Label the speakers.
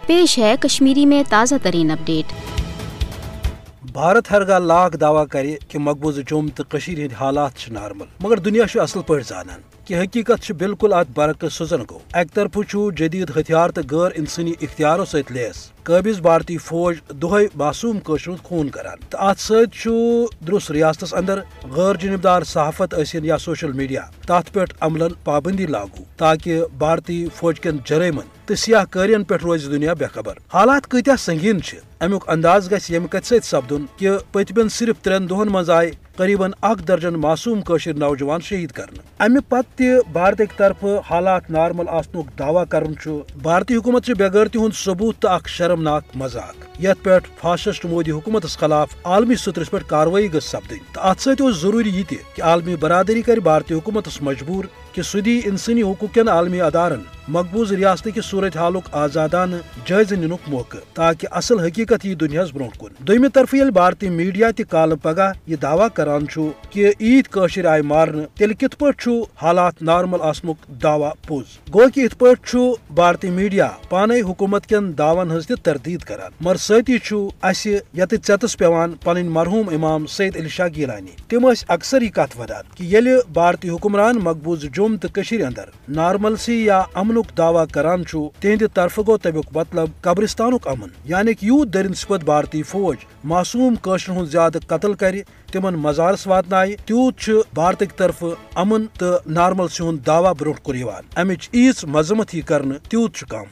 Speaker 1: पेश है कश्मीरी में ताज़ा तरीन अपडेट।
Speaker 2: भारत हरगा लाख दावा करे कि मकबूज जम्मू तो कशीर हालात नार्मल, मगर दुनिया असल पे जानान कि हकीकत बिल्कुल अत बरक्स सुजन गो। अक तरफ जदीद हथियार तो गैर इंसानी इख्तियारों सत लैस काबिज भारतीय फौज दुहै मासूम कशर खून करान, तो अत सरुस रियासत अंदर गैर जिम्मेदार सहाफत असिन या सोशल मीडिया तथ पे अमलन पाबंदी लागू, ताकि भारतीय फौज कन जरैमन तो सियाह कारियन पे रोज दुनिया बेखबर। हालात कत्या संगीन अमुक अंदाज गस यम कत सपदुन कि पतमन सिर्फ 3 दोहन मज आय करीबन 1 दर्जन मासूम कशर नौजवान शहीद करने। अमे पत्ते भारत तरफ हालात नार्मल आसनुक दावा करन भारतीय हुकूमत बेगर तिहुंद सबूत तो शर्मनाक मजाक, यथ पे फासिस्ट मोदी हुकूमत खिलाफ आलमी सतरस पे कार्रवाई गई सपदन, तो अत जरूरी यह कि आलमी बरादरी कर भारतीय हुकूमत मजबूर कि सह दी इंसानी हकूकन आलमी अदारन मकबूज रियासत की सूरत हालुक आजादान जायज निनुक मौका, ताकि असल हकीकत यह दुनिया ब्रोह कुन। दोयमे तरफ ये भारतीय मीडिया तल पगह यह दावा करान कि ईद कशर आय मारन, तेल कित पे हालात नार्मल आसनुक दावा पोज गो कि इत पे भारतीय मीडिया पाने हुकूमत कन दावन हज तरदीद करान, मगर सती यत चतस पेवान पन मरहूम इमाम सैयद अली शाह गिलानी। तिम अक्सर यह कथ वदान कि येले भारतीय हुक्मरान मकबूज जम्मू तो कशीर अंदर नार्मल सी या अमनुक दावा करान तिहंद तरफ गो तमुक मतलब कब्रिस्तानुक अमन, यानी कि यूत दरिंद सिपत भारतीय फौज मासूम कशर हुंद ज्यादा कत्ल कर तिमन मजारस वातनाय, तूत भारत तरफ अमन तो नार्मल हुंद दावा ब्रोह कुर अमिच ईज मजमत ही कर तूत कम।